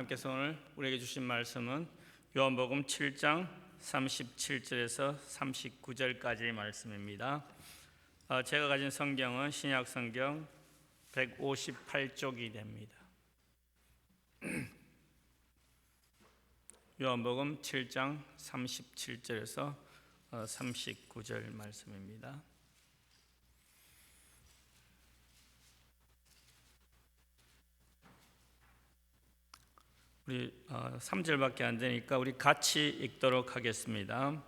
하나님께서 오늘 우리에게 주신 말씀은 요한복음 7장 37절에서 39절까지의 말씀입니다. 제가 가진 성경은 신약 성경 158쪽이 됩니다. 요한복음 7장 37절에서 39절 말씀입니다. 우리 3절밖에 안 되니까 우리 같이 읽도록 하겠습니다.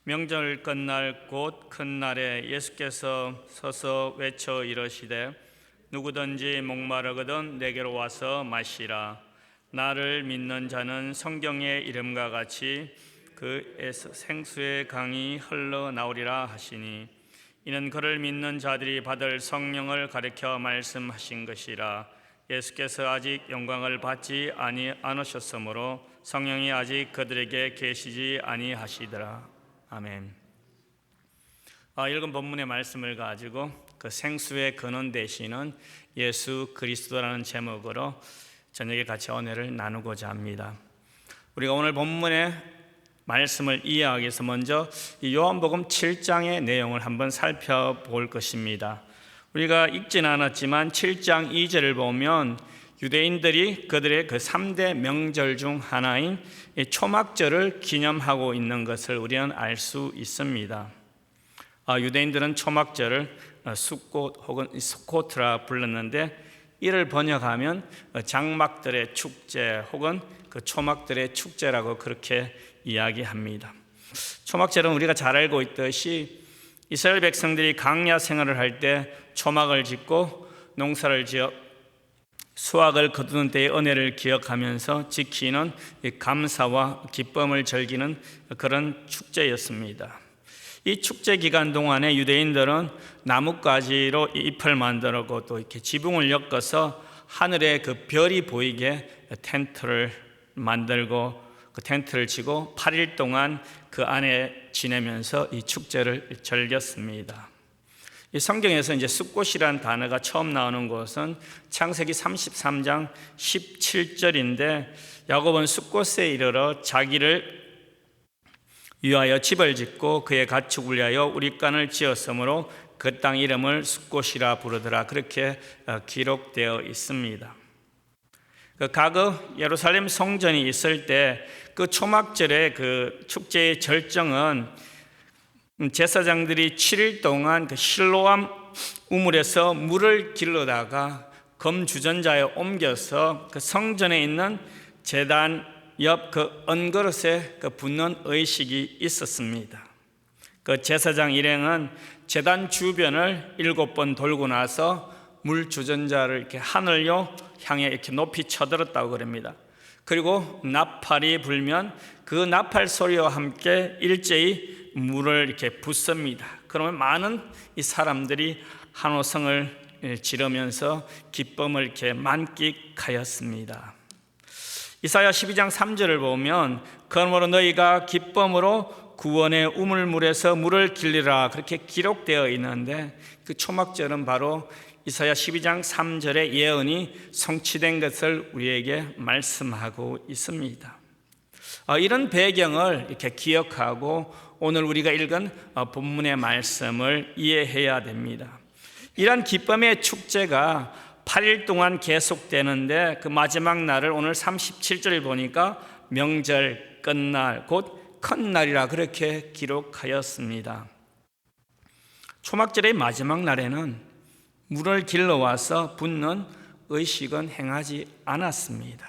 명절 끝날 곧 큰 날에 예수께서 서서 외쳐 이르시되 누구든지 목마르거든 내게로 와서 마시라. 나를 믿는 자는 성경의 이름과 같이 그에서 생수의 강이 흘러나오리라 하시니 이는 그를 믿는 자들이 받을 성령을 가리켜 말씀하신 것이라. 예수께서 아직 영광을 받지 않으셨으므로 성령이 아직 그들에게 계시지 아니하시더라. 아멘. 읽은 본문의 말씀을 가지고 그 생수의 근원 되시는 예수 그리스도라는 제목으로 저녁에 같이 은혜를 나누고자 합니다. 우리가 오늘 본문의 말씀을 이해하기 위해서 먼저 이 요한복음 7장의 내용을 한번 살펴볼 것입니다. 우리가 읽지는 않았지만 7장 2절을 보면 유대인들이 그들의 그 3대 명절 중 하나인 초막절을 기념하고 있는 것을 우리는 알 수 있습니다. 유대인들은 초막절을 숫꽃 혹은 스코트라 불렀는데 이를 번역하면 장막들의 축제 혹은 그 초막들의 축제라고 그렇게 이야기합니다. 초막절은 우리가 잘 알고 있듯이 이스라엘 백성들이 광야 생활을 할 때 초막을 짓고 농사를 지어 수확을 거두는 때의 은혜를 기억하면서 지키는 감사와 기쁨을 즐기는 그런 축제였습니다. 이 축제 기간 동안에 유대인들은 나뭇가지로 잎을 만들고 또 이렇게 지붕을 엮어서 하늘에 그 별이 보이게 텐트를 만들고 그 텐트를 치고 8일 동안 그 안에 지내면서 이 축제를 즐겼습니다. 이 성경에서 이제 숫꽃이라는 단어가 처음 나오는 것은 창세기 33장 17절인데 야곱은 숫꽃에 이르러 자기를 위하여 집을 짓고 그의 가축을 위하여 우릿간을 지었으므로 그 땅 이름을 숫꽃이라 부르더라. 그렇게 기록되어 있습니다. 그 과거 예루살렘 성전이 있을 때 그 초막절의 그 축제의 절정은 제사장들이 7일 동안 그 실로암 우물에서 물을 길러다가 금주전자에 옮겨서 그 성전에 있는 제단 옆 그 은그릇에 그 붓는 의식이 있었습니다. 그 제사장 일행은 제단 주변을 7번 돌고 나서 물 주전자를 이렇게 하늘로 향해 이렇게 높이 쳐들었다고 그럽니다. 그리고 나팔이 불면 그 나팔 소리와 함께 일제히 물을 이렇게 붓습니다. 그러면 많은 이 사람들이 한호성을 지르면서 기쁨을 이렇게 만끽하였습니다. 이사야 12장 3절을 보면 그러므로 너희가 기쁨으로 구원의 우물물에서 물을 길리라 그렇게 기록되어 있는데 그 초막절은 바로 이사야 12장 3절의 예언이 성취된 것을 우리에게 말씀하고 있습니다. 이런 배경을 이렇게 기억하고 오늘 우리가 읽은 본문의 말씀을 이해해야 됩니다. 이런 기쁨의 축제가 8일 동안 계속되는데 그 마지막 날을 오늘 37절을 보니까 명절 끝날 곧 큰 날이라 그렇게 기록하였습니다. 초막절의 마지막 날에는 물을 길러와서 붓는 의식은 행하지 않았습니다.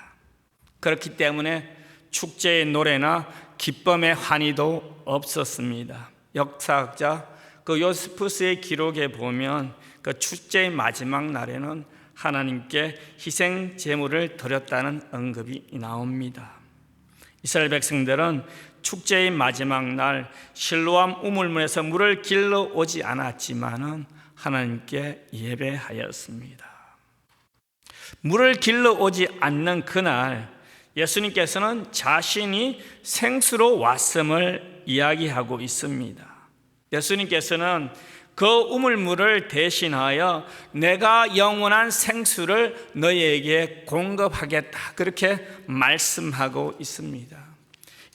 그렇기 때문에 축제의 노래나 기쁨의 환희도 없었습니다. 역사학자 그 요스푸스의 기록에 보면 그 축제의 마지막 날에는 하나님께 희생 제물을 드렸다는 언급이 나옵니다. 이스라엘 백성들은 축제의 마지막 날 실로암 우물물에서 물을 길러 오지 않았지만은 하나님께 예배하였습니다. 물을 길러 오지 않는 그날 예수님께서는 자신이 생수로 왔음을 이야기하고 있습니다. 예수님께서는 그 우물물을 대신하여 내가 영원한 생수를 너희에게 공급하겠다, 그렇게 말씀하고 있습니다.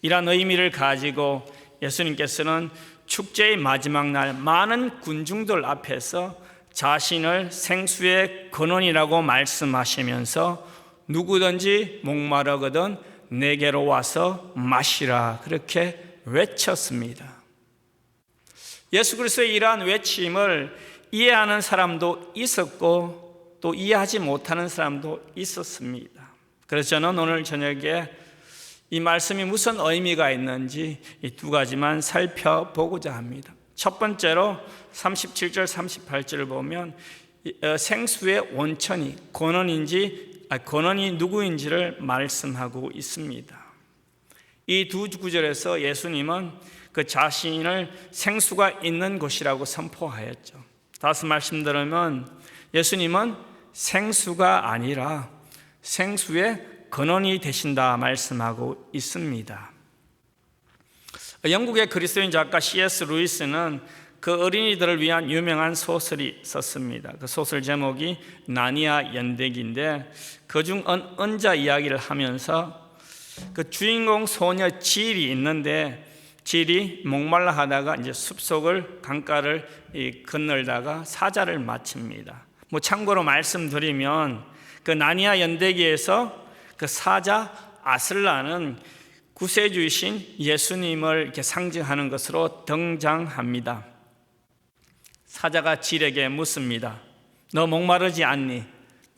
이런 의미를 가지고 예수님께서는 축제의 마지막 날 많은 군중들 앞에서 자신을 생수의 근원이라고 말씀하시면서 누구든지 목마르거든 내게로 와서 마시라, 그렇게 외쳤습니다. 예수 그리스도의 이러한 외침을 이해하는 사람도 있었고 또 이해하지 못하는 사람도 있었습니다. 그래서 저는 오늘 저녁에 이 말씀이 무슨 의미가 있는지 이 두 가지만 살펴보고자 합니다. 첫 번째로 37절 38절을 보면 생수의 원천이 근원이 누구인지를 말씀하고 있습니다. 이 두 구절에서 예수님은 그 자신을 생수가 있는 곳이라고 선포하였죠. 다시 말씀드리면 예수님은 생수가 아니라 생수의 근원이 되신다 말씀하고 있습니다. 영국의 그리스도인 작가 C.S. 루이스는 그 어린이들을 위한 유명한 소설이 썼습니다. 그 소설 제목이 나니아 연대기인데 그중 언자 이야기를 하면서 그 주인공 소녀 질이 있는데 질이 목말라 하다가 이제 숲속을 강가를 건널다가 사자를 마칩니다. 참고로 말씀드리면 그 나니아 연대기에서 그 사자 아슬라는 구세주이신 예수님을 이렇게 상징하는 것으로 등장합니다. 사자가 질에게 묻습니다. 너 목마르지 않니?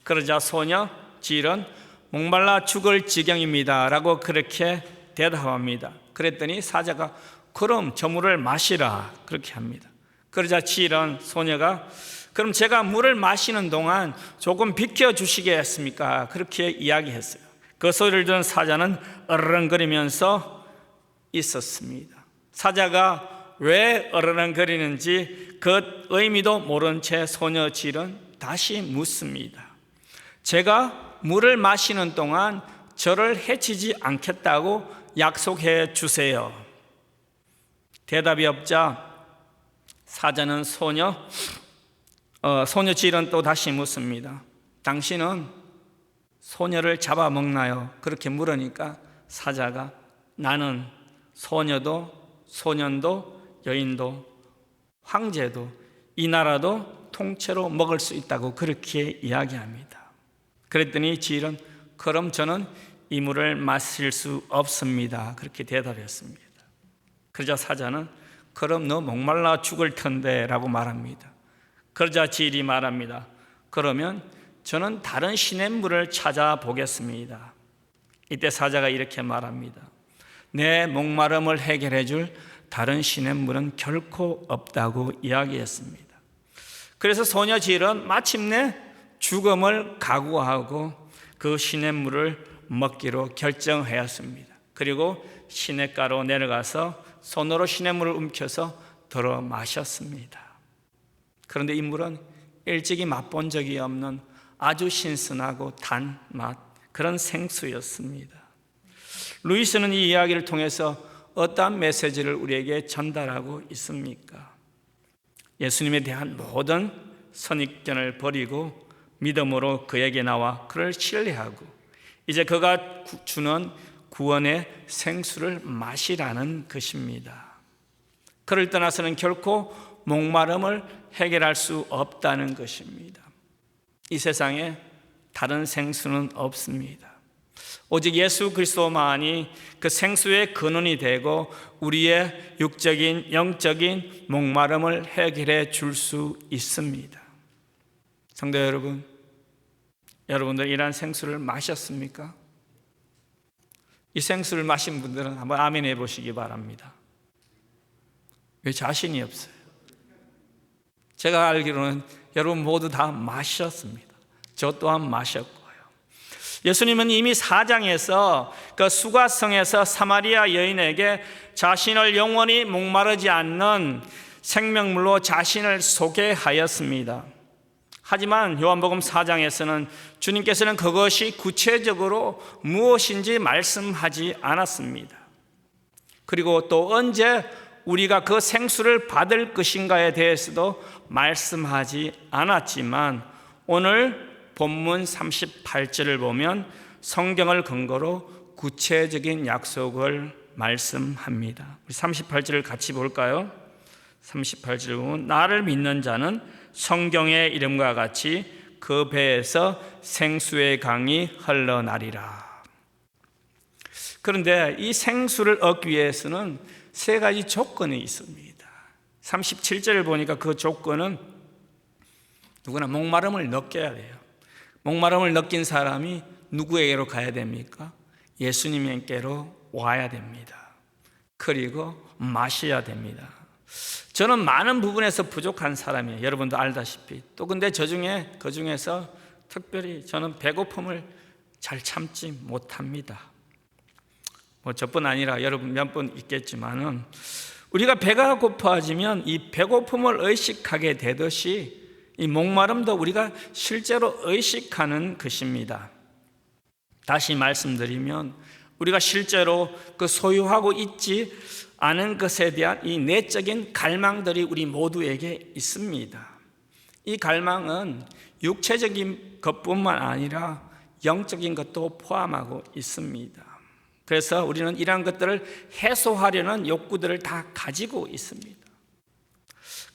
그러자 소녀 질은 목말라 죽을 지경입니다 라고 그렇게 대답합니다. 그랬더니 사자가 그럼 저 물을 마시라, 그렇게 합니다. 그러자 질은 소녀가 그럼 제가 물을 마시는 동안 조금 비켜주시겠습니까? 그렇게 이야기했어요. 그 소리를 들은 사자는 어르렁거리면서 있었습니다. 사자가 왜 어르렁거리는지 그 의미도 모른 채 소녀 질은 다시 묻습니다. 제가 물을 마시는 동안 저를 해치지 않겠다고 약속해 주세요. 대답이 없자 사자는 소녀 질은 또 다시 묻습니다. 당신은 소녀를 잡아먹나요? 그렇게 물으니까 사자가 나는 소녀도 소년도 여인도 황제도 이 나라도 통째로 먹을 수 있다고 그렇게 이야기합니다. 그랬더니 질은 그럼 저는 이 물을 마실 수 없습니다, 그렇게 대답했습니다. 그러자 사자는 그럼 너 목말라 죽을 텐데 라고 말합니다. 그러자 질이 말합니다. 그러면 저는 다른 시냇물을 찾아보겠습니다. 이때 사자가 이렇게 말합니다. 내 목마름을 해결해 줄 다른 시냇물은 결코 없다고 이야기했습니다. 그래서 소녀 질은 마침내 죽음을 각오하고 그 시냇물을 먹기로 결정하였습니다. 그리고 시냇가로 내려가서 손으로 시냇물을 움켜서 들어 마셨습니다. 그런데 이 물은 일찍이 맛본 적이 없는 아주 신선하고 단 맛, 그런 생수였습니다. 루이스는 이 이야기를 통해서 어떠한 메시지를 우리에게 전달하고 있습니까? 예수님에 대한 모든 선입견을 버리고 믿음으로 그에게 나와 그를 신뢰하고 이제 그가 주는 구원의 생수를 마시라는 것입니다. 그를 떠나서는 결코 목마름을 해결할 수 없다는 것입니다. 이 세상에 다른 생수는 없습니다. 오직 예수 그리스도만이 그 생수의 근원이 되고 우리의 육적인 영적인 목마름을 해결해 줄 수 있습니다. 성도 여러분, 여러분들 이러한 생수를 마셨습니까? 이 생수를 마신 분들은 한번 아멘 해보시기 바랍니다. 왜 자신이 없어요? 제가 알기로는 여러분 모두 다 마셨습니다. 저 또한 마셨고요. 예수님은 이미 4장에서 그 수가성에서 사마리아 여인에게 자신을 영원히 목마르지 않는 생명물로 자신을 소개하였습니다. 하지만 요한복음 4장에서는 주님께서는 그것이 구체적으로 무엇인지 말씀하지 않았습니다. 그리고 또 언제 우리가 그 생수를 받을 것인가에 대해서도 말씀하지 않았지만 오늘 본문 38절을 보면 성경을 근거로 구체적인 약속을 말씀합니다. 우리 38절을 같이 볼까요? 38절 보면 나를 믿는 자는 성경의 이름과 같이 그 배에서 생수의 강이 흘러나리라. 그런데 이 생수를 얻기 위해서는 세 가지 조건이 있습니다. 37절을 보니까 그 조건은 누구나 목마름을 느껴야 돼요. 목마름을 느낀 사람이 누구에게로 가야 됩니까? 예수님께로 와야 됩니다. 그리고 마셔야 됩니다. 저는 많은 부분에서 부족한 사람이에요. 여러분도 알다시피. 또 근데 그 중에서 특별히 저는 배고픔을 잘 참지 못합니다. 저뿐 아니라 여러분 몇 분 있겠지만은 우리가 배가 고파지면 이 배고픔을 의식하게 되듯이 이 목마름도 우리가 실제로 의식하는 것입니다. 다시 말씀드리면 우리가 실제로 그 소유하고 있지 않은 것에 대한 이 내적인 갈망들이 우리 모두에게 있습니다. 이 갈망은 육체적인 것뿐만 아니라 영적인 것도 포함하고 있습니다. 그래서 우리는 이러한 것들을 해소하려는 욕구들을 다 가지고 있습니다.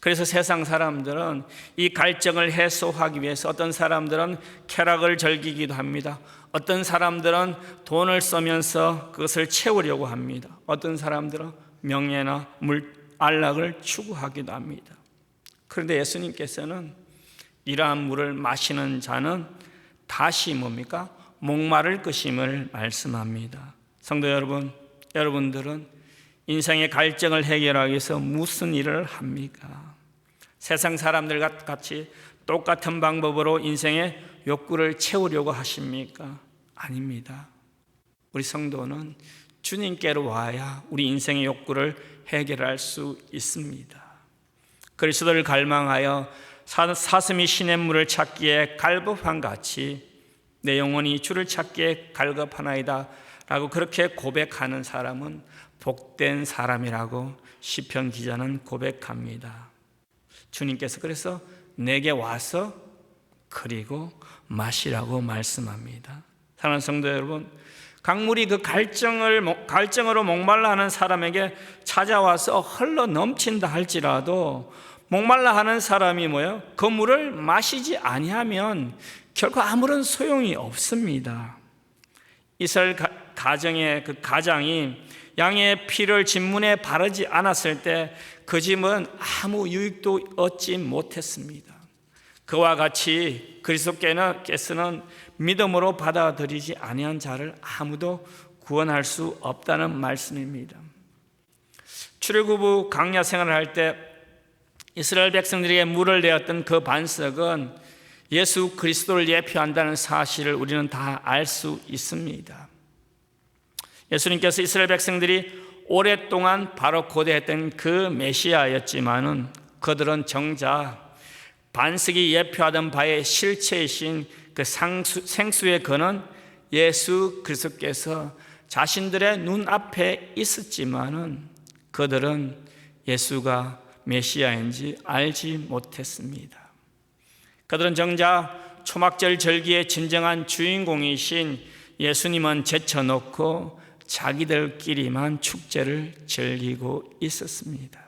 그래서 세상 사람들은 이 갈증을 해소하기 위해서 어떤 사람들은 쾌락을 즐기기도 합니다. 어떤 사람들은 돈을 쓰면서 그것을 채우려고 합니다. 어떤 사람들은 명예나 안락을 추구하기도 합니다. 그런데 예수님께서는 이러한 물을 마시는 자는 다시 뭡니까? 목마를 것임을 말씀합니다. 성도 여러분, 여러분들은 인생의 갈증을 해결하기 위해서 무슨 일을 합니까? 세상 사람들과 같이 똑같은 방법으로 인생의 욕구를 채우려고 하십니까? 아닙니다. 우리 성도는 주님께로 와야 우리 인생의 욕구를 해결할 수 있습니다. 그리스도를 갈망하여 사슴이 시냇물을 찾기에 갈급한 같이 내 영혼이 주를 찾기에 갈급하나이다 라고 그렇게 고백하는 사람은 복된 사람이라고 시편 기자는 고백합니다. 주님께서 그래서 내게 와서 그리고 마시라고 말씀합니다. 사랑하는 성도 여러분, 강물이 그 갈증으로 목말라 하는 사람에게 찾아와서 흘러 넘친다 할지라도 목말라 하는 사람이 뭐예요? 그 물을 마시지 아니하면 결코 아무런 소용이 없습니다. 이스라엘 가정의 그 가장이 양의 피를 진문에 바르지 않았을 때 그 집은 아무 유익도 얻지 못했습니다. 그와 같이 그리스도께서는 믿음으로 받아들이지 아니한 자를 아무도 구원할 수 없다는 말씀입니다. 출애굽 광야 생활을 할 때 이스라엘 백성들에게 물을 내었던 그 반석은 예수 그리스도를 예표한다는 사실을 우리는 다 알 수 있습니다. 예수님께서 이스라엘 백성들이 오랫동안 바로 고대했던 그 메시아였지만은 그들은 정작 반석이 예표하던 바의 실체이신 그 생수의 근원 예수 그리스도께서 자신들의 눈앞에 있었지만은 그들은 예수가 메시아인지 알지 못했습니다. 그들은 정작 초막절 절기의 진정한 주인공이신 예수님은 제쳐놓고 자기들끼리만 축제를 즐기고 있었습니다.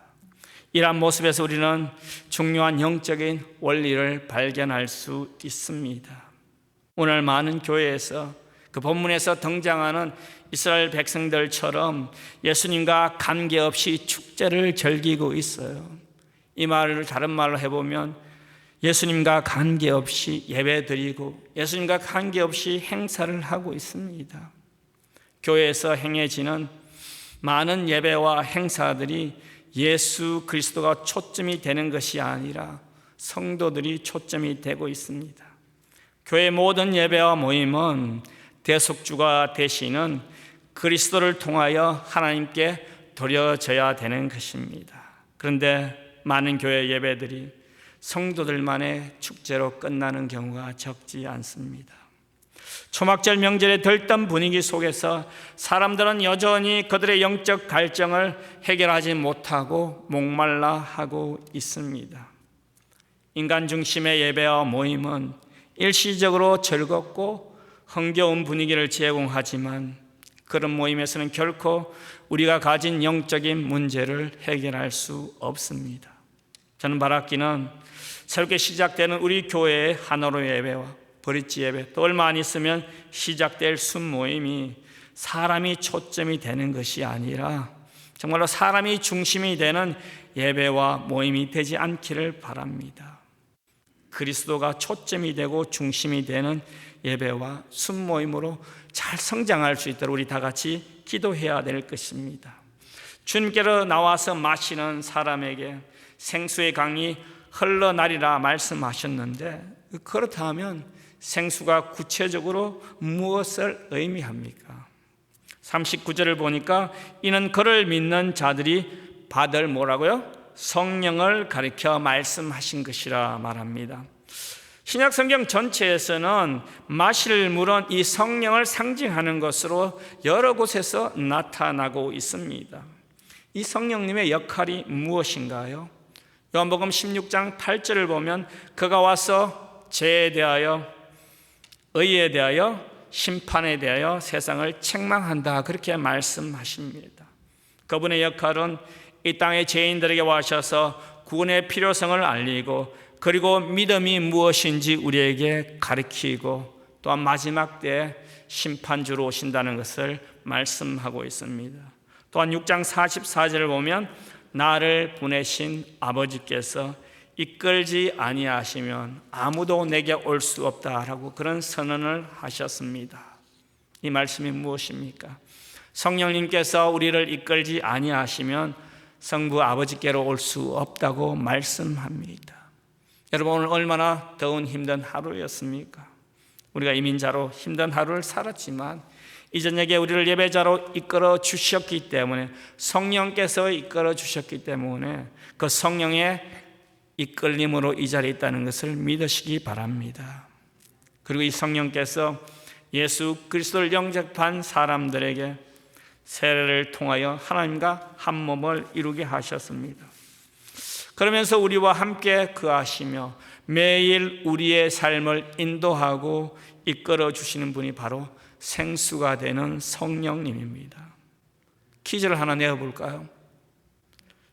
이러한 모습에서 우리는 중요한 영적인 원리를 발견할 수 있습니다. 오늘 많은 교회에서 그 본문에서 등장하는 이스라엘 백성들처럼 예수님과 관계없이 축제를 즐기고 있어요. 이 말을 다른 말로 해보면 예수님과 관계없이 예배드리고 예수님과 관계없이 행사를 하고 있습니다. 교회에서 행해지는 많은 예배와 행사들이 예수 그리스도가 초점이 되는 것이 아니라 성도들이 초점이 되고 있습니다. 교회 모든 예배와 모임은 대속주가 되시는 그리스도를 통하여 하나님께 드려져야 되는 것입니다. 그런데 많은 교회 예배들이 성도들만의 축제로 끝나는 경우가 적지 않습니다. 초막절 명절에 들떴던 분위기 속에서 사람들은 여전히 그들의 영적 갈증을 해결하지 못하고 목말라 하고 있습니다. 인간 중심의 예배와 모임은 일시적으로 즐겁고 흥겨운 분위기를 제공하지만 그런 모임에서는 결코 우리가 가진 영적인 문제를 해결할 수 없습니다. 저는 바라기는 새롭게 시작되는 우리 교회의 하나로 예배와 브릿지 예배, 또 얼마 안 있으면 시작될 순모임이 사람이 초점이 되는 것이 아니라 정말로 사람이 중심이 되는 예배와 모임이 되지 않기를 바랍니다. 그리스도가 초점이 되고 중심이 되는 예배와 순모임으로 잘 성장할 수 있도록 우리 다 같이 기도해야 될 것입니다. 주님께로 나와서 마시는 사람에게 생수의 강이 흘러나리라 말씀하셨는데, 그렇다면 생수가 구체적으로 무엇을 의미합니까? 39절을 보니까 이는 그를 믿는 자들이 받을 뭐라고요? 성령을 가리켜 말씀하신 것이라 말합니다. 신약 성경 전체에서는 마실 물은 이 성령을 상징하는 것으로 여러 곳에서 나타나고 있습니다. 이 성령님의 역할이 무엇인가요? 요한복음 16장 8절을 보면 그가 와서 죄에 대하여, 의에 대하여, 심판에 대하여 세상을 책망한다, 그렇게 말씀하십니다. 그분의 역할은 이 땅의 죄인들에게 와셔서 구원의 필요성을 알리고, 그리고 믿음이 무엇인지 우리에게 가르치고, 또한 마지막 때에 심판주로 오신다는 것을 말씀하고 있습니다. 또한 6장 44절을 보면 나를 보내신 아버지께서 이끌지 아니하시면 아무도 내게 올 수 없다라고 그런 선언을 하셨습니다. 이 말씀이 무엇입니까? 성령님께서 우리를 이끌지 아니하시면 성부 아버지께로 올 수 없다고 말씀합니다. 여러분, 오늘 얼마나 더운 힘든 하루였습니까? 우리가 이민자로 힘든 하루를 살았지만 이 저녁에 우리를 예배자로 이끌어 주셨기 때문에, 성령께서 이끌어 주셨기 때문에 그 성령의 이끌림으로 이 자리에 있다는 것을 믿으시기 바랍니다. 그리고 이 성령께서 예수 그리스도를 영접한 사람들에게 세례를 통하여 하나님과 한 몸을 이루게 하셨습니다. 그러면서 우리와 함께 거하시며 매일 우리의 삶을 인도하고 이끌어 주시는 분이 바로 생수가 되는 성령님입니다. 퀴즈를 하나 내어볼까요?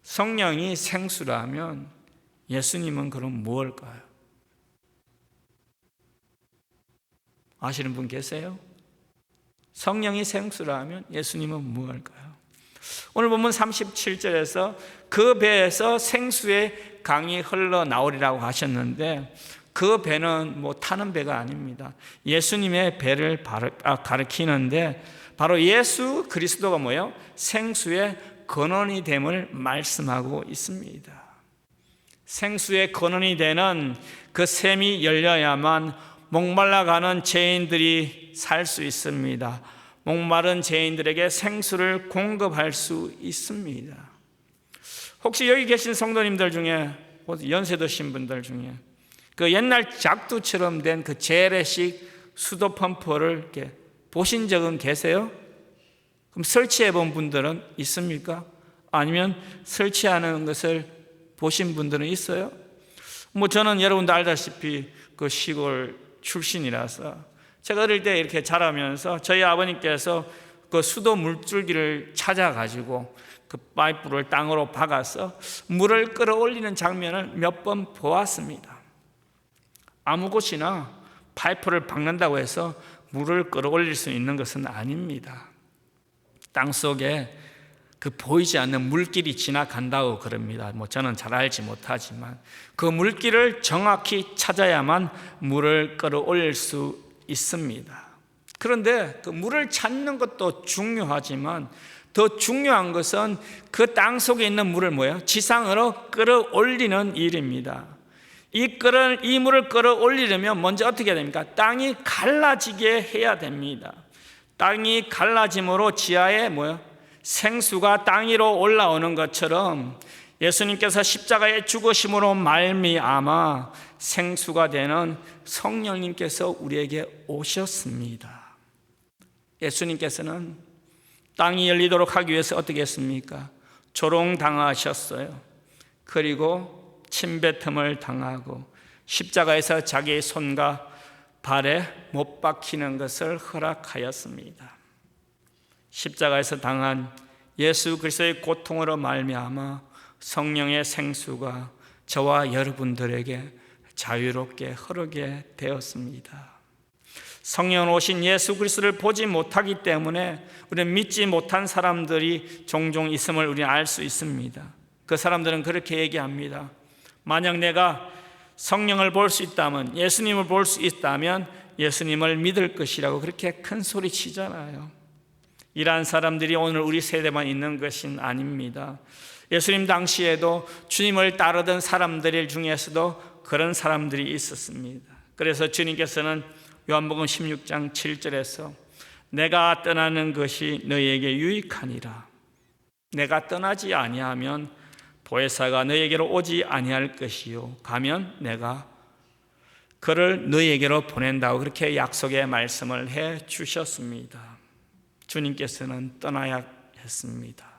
성령이 생수라면 예수님은 그럼 무엇일까요? 아시는 분 계세요? 성령이 생수라면 예수님은 무엇일까요? 오늘 보면 37절에서 그 배에서 생수의 강이 흘러나오리라고 하셨는데, 그 배는 뭐 타는 배가 아닙니다. 예수님의 배를 가리키는데, 바로 예수 그리스도가 뭐예요? 생수의 근원이 됨을 말씀하고 있습니다. 생수의 근원이 되는 그 샘이 열려야만 목말라가는 죄인들이 살 수 있습니다. 목마른 죄인들에게 생수를 공급할 수 있습니다. 혹시 여기 계신 성도님들 중에, 연세 드신 분들 중에 그 옛날 작두처럼 된 그 재래식 수도 펌프를 이렇게 보신 적은 계세요? 그럼 설치해 본 분들은 있습니까? 아니면 설치하는 것을 보신 분들은 있어요? 뭐 저는 여러분도 알다시피 그 시골 출신이라서 제가 어릴 때 이렇게 자라면서 저희 아버님께서 그 수도 물줄기를 찾아가지고 그 파이프를 땅으로 박아서 물을 끌어올리는 장면을 몇 번 보았습니다. 아무 곳이나 파이프를 박는다고 해서 물을 끌어올릴 수 있는 것은 아닙니다. 땅 속에 그 보이지 않는 물길이 지나간다고 그럽니다. 뭐 저는 잘 알지 못하지만 그 물길을 정확히 찾아야만 물을 끌어올릴 수 있습니다. 그런데 그 물을 찾는 것도 중요하지만 더 중요한 것은 그 땅 속에 있는 물을 뭐예요? 지상으로 끌어올리는 일입니다. 이 물을 끌어올리려면 먼저 어떻게 해야 됩니까? 땅이 갈라지게 해야 됩니다. 땅이 갈라짐으로 지하에 뭐예요? 생수가 땅 위로 올라오는 것처럼 예수님께서 십자가의 죽으심으로 말미암아 생수가 되는 성령님께서 우리에게 오셨습니다. 예수님께서는 땅이 열리도록 하기 위해서 어떻게 했습니까? 조롱당하셨어요. 그리고 침뱉음을 당하고 십자가에서 자기의 손과 발에 못 박히는 것을 허락하였습니다. 십자가에서 당한 예수 그리스도의 고통으로 말미암아 성령의 생수가 저와 여러분들에게 자유롭게 흐르게 되었습니다. 성령 오신 예수 그리스도를 보지 못하기 때문에 우리는 믿지 못한 사람들이 종종 있음을 우리는 알 수 있습니다. 그 사람들은 그렇게 얘기합니다. 만약 내가 성령을 볼 수 있다면, 예수님을 볼 수 있다면 예수님을 믿을 것이라고 그렇게 큰 소리 치잖아요. 이러한 사람들이 오늘 우리 세대만 있는 것은 아닙니다. 예수님 당시에도 주님을 따르던 사람들 중에서도 그런 사람들이 있었습니다. 그래서 주님께서는 요한복음 16장 7절에서 내가 떠나는 것이 너희에게 유익하니라. 내가 떠나지 아니하면 보혜사가 너희에게로 오지 아니할 것이요 가면 내가 그를 너희에게로 보낸다고 그렇게 약속의 말씀을 해 주셨습니다. 주님께서는 떠나야 했습니다.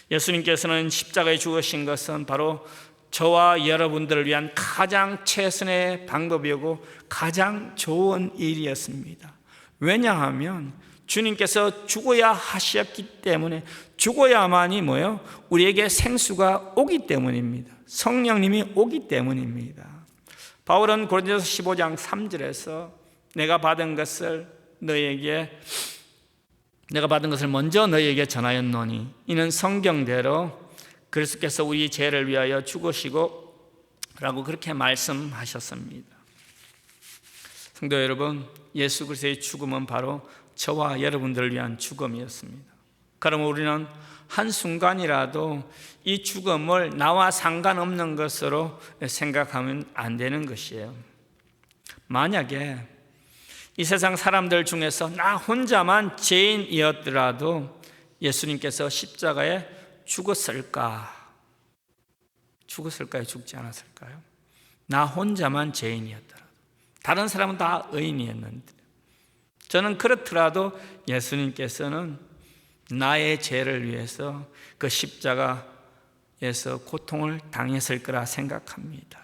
예수님께서는 십자가에 죽으신 것은 바로 저와 여러분들을 위한 가장 최선의 방법이고 가장 좋은 일이었습니다. 왜냐하면 주님께서 죽어야 하셨기 때문에, 죽어야만이 우리에게 생수가 오기 때문입니다. 성령님이 오기 때문입니다. 바울은 고린도서 15장 3절에서 내가 받은 것을 먼저 너희에게 전하였노니 이는 성경대로 그리스도께서 우리 죄를 위하여 죽으시고 라고 그렇게 말씀하셨습니다. 성도 여러분, 예수 그리스도의 죽음은 바로 저와 여러분들을 위한 죽음이었습니다. 그러면 우리는 한순간이라도 이 죽음을 나와 상관없는 것으로 생각하면 안 되는 것이에요. 만약에 이 세상 사람들 중에서 나 혼자만 죄인이었더라도 예수님께서 십자가에 죽었을까요? 죽지 않았을까요? 나 혼자만 죄인이었더라도, 다른 사람은 다 의인이었는데, 저는 그렇더라도 예수님께서는 나의 죄를 위해서 그 십자가에서 고통을 당했을 거라 생각합니다.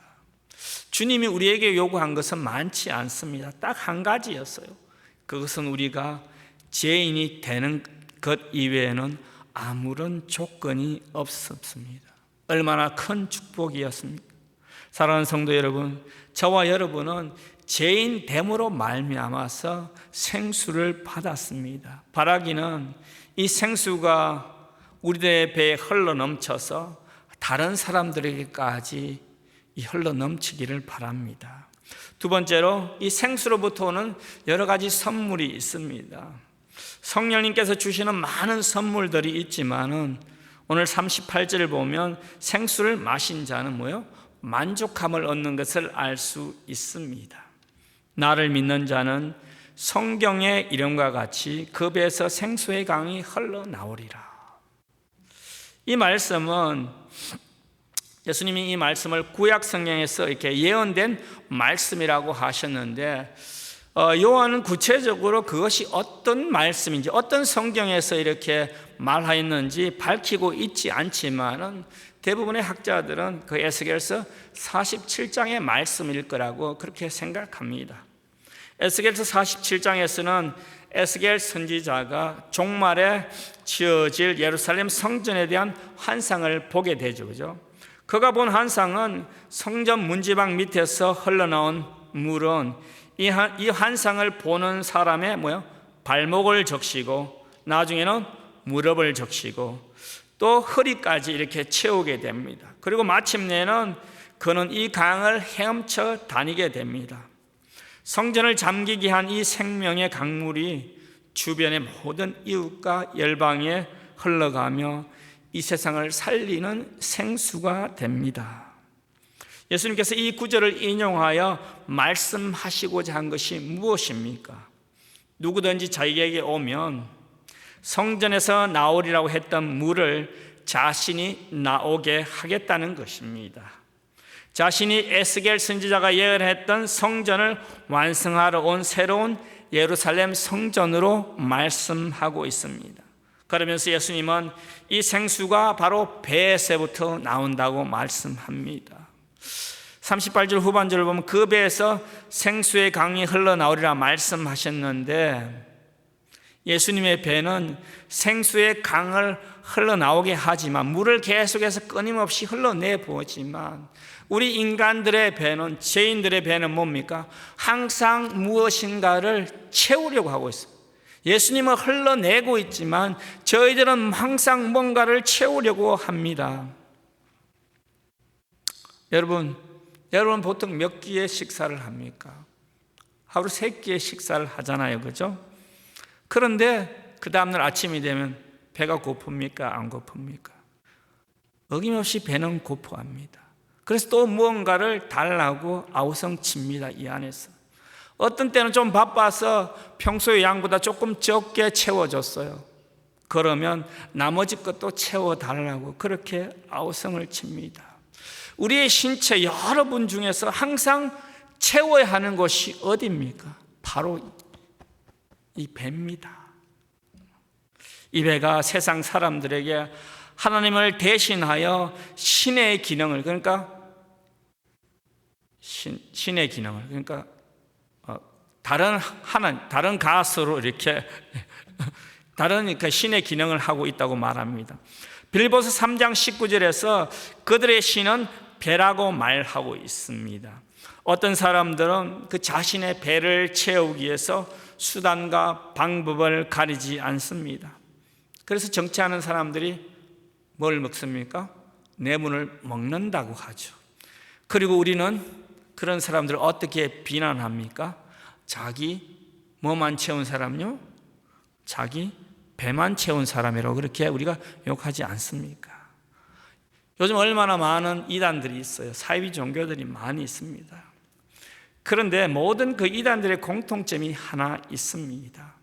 주님이 우리에게 요구한 것은 많지 않습니다. 딱 한 가지였어요. 그것은 우리가 죄인이 되는 것 이외에는 아무런 조건이 없었습니다. 얼마나 큰 축복이었습니까? 사랑하는 성도 여러분, 저와 여러분은 죄인됨으로 말미암아서 생수를 받았습니다. 바라기는 이 생수가 우리들의 배에 흘러넘쳐서 다른 사람들에게까지 흘러넘치기를 바랍니다. 두 번째로 이 생수로부터 오는 여러 가지 선물이 있습니다. 성령님께서 주시는 많은 선물들이 있지만은 오늘 38절을 보면 생수를 마신 자는 만족함을 얻는 것을 알 수 있습니다. 나를 믿는 자는 성경의 이름과 같이 그 배에서 생수의 강이 흘러나오리라. 이 말씀은 예수님이 이 말씀을 구약 성경에서 이렇게 예언된 말씀이라고 하셨는데, 요한은 구체적으로 그것이 어떤 말씀인지, 어떤 성경에서 이렇게 말하였는지 밝히고 있지 않지만은 대부분의 학자들은 그 에스겔서 47장의 말씀일 거라고 그렇게 생각합니다. 에스겔서 47장에서는 에스겔 선지자가 종말에 지어질 예루살렘 성전에 대한 환상을 보게 되죠. 그죠? 그가 본 환상은 성전 문지방 밑에서 흘러나온 물은 이 환상을 보는 사람의 발목을 적시고 나중에는 무릎을 적시고 또 허리까지 이렇게 채우게 됩니다. 그리고 마침내는 그는 이 강을 헤엄쳐 다니게 됩니다. 성전을 잠기게 한 이 생명의 강물이 주변의 모든 이웃과 열방에 흘러가며 이 세상을 살리는 생수가 됩니다. 예수님께서 이 구절을 인용하여 말씀하시고자 한 것이 무엇입니까? 누구든지 자기에게 오면 성전에서 나오리라고 했던 물을 자신이 나오게 하겠다는 것입니다. 자신이 에스겔 선지자가 예언했던 성전을 완성하러 온 새로운 예루살렘 성전으로 말씀하고 있습니다. 그러면서 예수님은 이 생수가 바로 배에서부터 나온다고 말씀합니다. 38절 후반절을 보면 그 배에서 생수의 강이 흘러나오리라 말씀하셨는데, 예수님의 배는 생수의 강을 흘러나오게 하지만, 물을 계속해서 끊임없이 흘러내보지만, 우리 인간들의 배는, 죄인들의 배는 뭡니까? 항상 무엇인가를 채우려고 하고 있어요. 예수님은 흘러내고 있지만 저희들은 항상 뭔가를 채우려고 합니다. 여러분 보통 몇 끼의 식사를 합니까? 하루 3끼의 식사를 하잖아요, 그죠? 그런데 그 다음날 아침이 되면 배가 고픕니까? 안 고픕니까? 어김없이 배는 고프합니다. 그래서 또 무언가를 달라고 아우성칩니다, 이 안에서. 어떤 때는 좀 바빠서 평소의 양보다 조금 적게 채워줬어요. 그러면 나머지 것도 채워달라고 그렇게 아우성을 칩니다. 우리의 신체 여러분 중에서 항상 채워야 하는 것이 어디입니까? 바로 이 배입니다. 이 배가 세상 사람들에게 하나님을 대신하여 신의 기능을, 그러니까 신의 기능을, 그러니까 다른 가수로 이렇게 다른 신의 기능을 하고 있다고 말합니다. 빌보서 3장 19절에서 그들의 신은 배라고 말하고 있습니다. 어떤 사람들은 그 자신의 배를 채우기 위해서 수단과 방법을 가리지 않습니다. 그래서 정치하는 사람들이 뭘 먹습니까? 뇌물을 먹는다고 하죠. 그리고 우리는 그런 사람들을 어떻게 비난합니까? 자기 뭐만 채운 사람요? 자기 배만 채운 사람이라고 그렇게 우리가 욕하지 않습니까? 요즘 얼마나 많은 이단들이 있어요. 사이비 종교들이 많이 있습니다. 그런데 모든 그 이단들의 공통점이 하나 있습니다.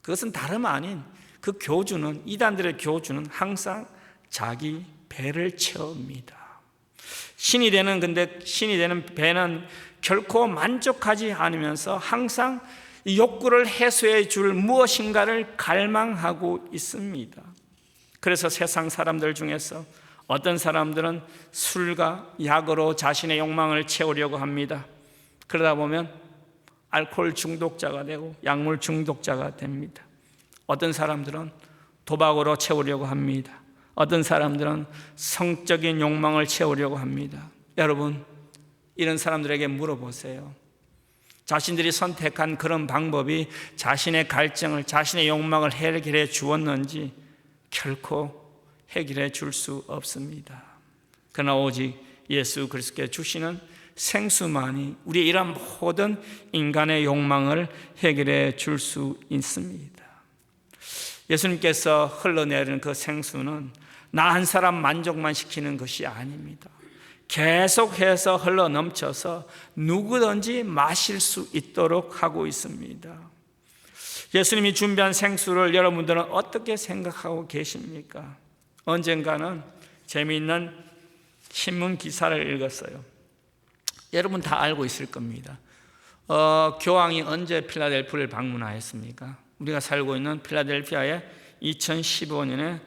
그것은 다름 아닌 그 교주는, 이단들의 교주는 항상 자기 배를 채웁니다. 신이 되는 배는 결코 만족하지 않으면서 항상 욕구를 해소해 줄 무엇인가를 갈망하고 있습니다. 그래서 세상 사람들 중에서 어떤 사람들은 술과 약으로 자신의 욕망을 채우려고 합니다. 그러다 보면 알코올 중독자가 되고 약물 중독자가 됩니다. 어떤 사람들은 도박으로 채우려고 합니다. 어떤 사람들은 성적인 욕망을 채우려고 합니다. 여러분, 이런 사람들에게 물어보세요. 자신들이 선택한 그런 방법이 자신의 갈증을, 자신의 욕망을 해결해 주었는지 결코 해결해 줄 수 없습니다. 그러나 오직 예수 그리스도께 주시는 생수만이 우리의 이런 모든 인간의 욕망을 해결해 줄 수 있습니다. 예수님께서 흘러내리는 그 생수는 나 한 사람 만족만 시키는 것이 아닙니다. 계속해서 흘러넘쳐서 누구든지 마실 수 있도록 하고 있습니다. 예수님이 준비한 생수를 여러분들은 어떻게 생각하고 계십니까? 언젠가는 재미있는 신문 기사를 읽었어요. 여러분 다 알고 있을 겁니다. 교황이 언제 필라델피아를 방문하였습니까? 우리가 살고 있는 필라델피아에 2015년에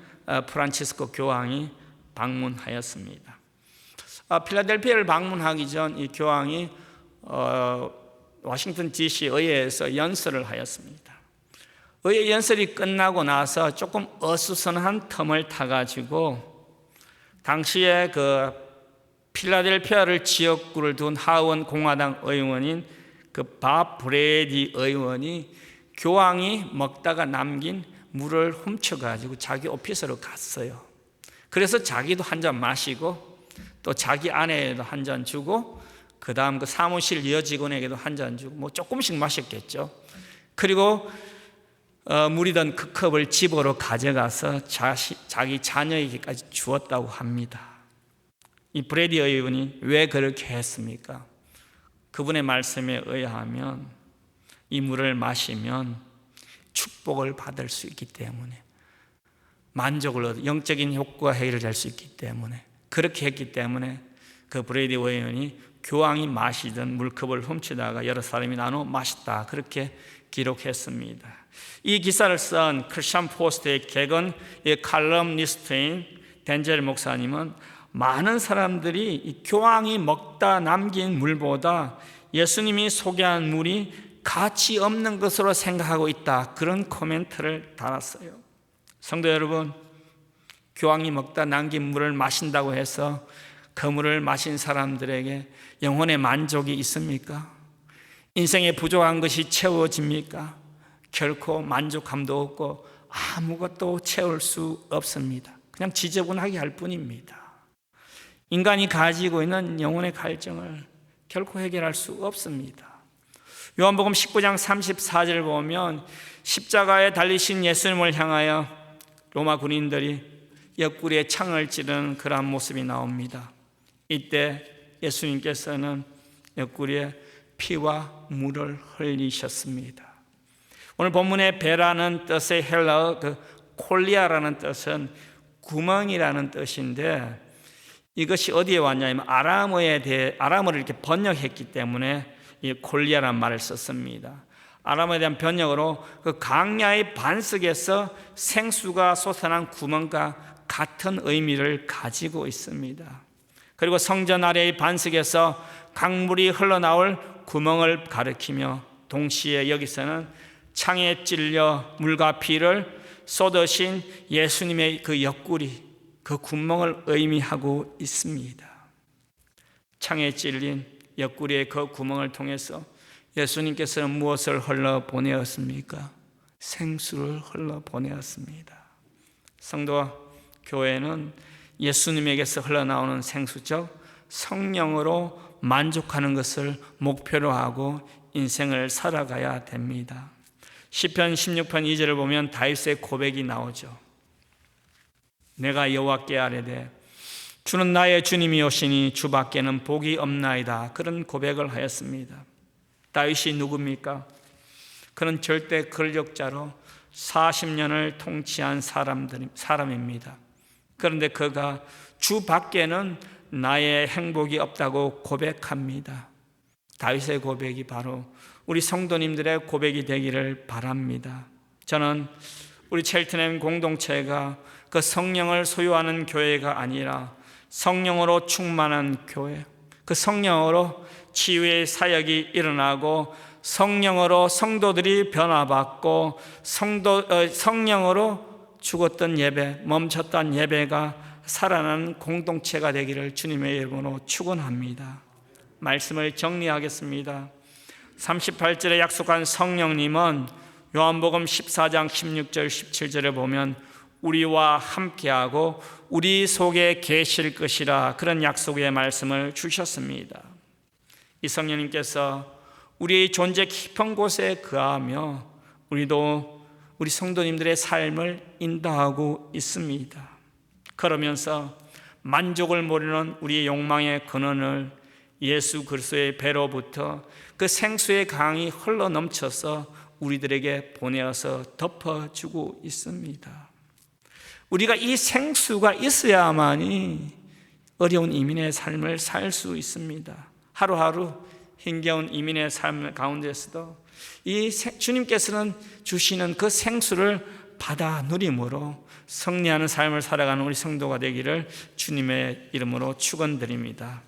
프란치스코 교황이 방문하였습니다. 필라델피아를 방문하기 전 이 교황이 워싱턴 DC 의회에서 연설을 하였습니다. 의회 연설이 끝나고 나서 조금 어수선한 텀을 타가지고 당시에 그 필라델피아를 지역구를 둔 하원 공화당 의원인 그 밥 브레디 의원이 교황이 먹다가 남긴 물을 훔쳐가지고 자기 오피스로 갔어요. 그래서 자기도 한 잔 마시고 또 자기 아내에도 한 잔 주고 그 다음 그 사무실 여직원에게도 한 잔 주고 뭐 조금씩 마셨겠죠. 그리고 물이던 그 컵을 집으로 가져가서 자기 자녀에게까지 주었다고 합니다. 이 브레디 의원이 왜 그렇게 했습니까? 그분의 말씀에 의하면 이 물을 마시면 축복을 받을 수 있기 때문에, 만족을 얻어 영적인 효과가 해결될 수 있기 때문에, 그렇게 했기 때문에 그 브레이디 웨인이 교황이 마시던 물컵을 훔치다가 여러 사람이 나눠 마셨다, 그렇게 기록했습니다. 이 기사를 쓴 크리스천 포스트의 개건 칼럼니스트인 댄젤 목사님은 많은 사람들이 이 교황이 먹다 남긴 물보다 예수님이 소개한 물이 가치 없는 것으로 생각하고 있다, 그런 코멘트를 달았어요. 성도 여러분, 교황이 먹다 남긴 물을 마신다고 해서 그 물을 마신 사람들에게 영혼의 만족이 있습니까? 인생에 부족한 것이 채워집니까? 결코 만족함도 없고 아무것도 채울 수 없습니다. 그냥 지저분하게 할 뿐입니다. 인간이 가지고 있는 영혼의 갈증을 결코 해결할 수 없습니다. 요한복음 19장 34절 보면 십자가에 달리신 예수님을 향하여 로마 군인들이 옆구리에 창을 찌르는 그러한 모습이 나옵니다. 이때 예수님께서는 옆구리에 피와 물을 흘리셨습니다. 오늘 본문의 배라는 뜻의 헬라어 콜리아라는 뜻은 구멍이라는 뜻인데, 이것이 어디에 왔냐면 아람어를 이렇게 번역했기 때문에 이 콜리아라는 말을 썼습니다. 아람어에 대한 번역으로 그 강야의 반석에서 생수가 솟아난 구멍과 같은 의미를 가지고 있습니다. 그리고 성전 아래의 반석에서 강물이 흘러나올 구멍을 가리키며, 동시에 여기서는 창에 찔려 물과 피를 쏟으신 예수님의 그 옆구리, 그 구멍을 의미하고 있습니다. 창에 찔린 옆구리의 그 구멍을 통해서 예수님께서는 무엇을 흘러보내었습니까? 생수를 흘러보내었습니다. 성도와 교회는 예수님에게서 흘러나오는 생수적 성령으로 만족하는 것을 목표로 하고 인생을 살아가야 됩니다. 시편 16편 2절을 보면 다윗의 고백이 나오죠. 내가 여호와께 아뢰되 주는 나의 주님이오시니 주밖에는 복이 없나이다, 그런 고백을 하였습니다. 다윗이 누굽니까? 그는 절대 권력자로 40년을 통치한 사람입니다. 그런데 그가 주밖에는 나의 행복이 없다고 고백합니다. 다윗의 고백이 바로 우리 성도님들의 고백이 되기를 바랍니다. 저는 우리 첼트넘 공동체가 그 성령을 소유하는 교회가 아니라 성령으로 충만한 교회, 그 성령으로 치유의 사역이 일어나고 성령으로 성도들이 변화받고 성령으로 죽었던 예배, 멈췄던 예배가 살아나는 공동체가 되기를 주님의 이름으로 축원합니다. 말씀을 정리하겠습니다. 38절에 약속한 성령님은 요한복음 14장 16절 17절에 보면 우리와 함께하고 우리 속에 계실 것이라, 그런 약속의 말씀을 주셨습니다. 이 성령님께서 우리의 존재 깊은 곳에 거하며 우리도 우리 성도님들의 삶을 인도하고 있습니다. 그러면서 만족을 모르는 우리의 욕망의 근원을 예수 그리스도의 배로부터 그 생수의 강이 흘러넘쳐서 우리들에게 보내어서 덮어주고 있습니다. 우리가 이 생수가 있어야만이 어려운 이민의 삶을 살 수 있습니다. 하루하루 힘겨운 이민의 삶 가운데서도 이 주님께서는 주시는 그 생수를 받아 누림으로 승리하는 삶을 살아가는 우리 성도가 되기를 주님의 이름으로 축원드립니다.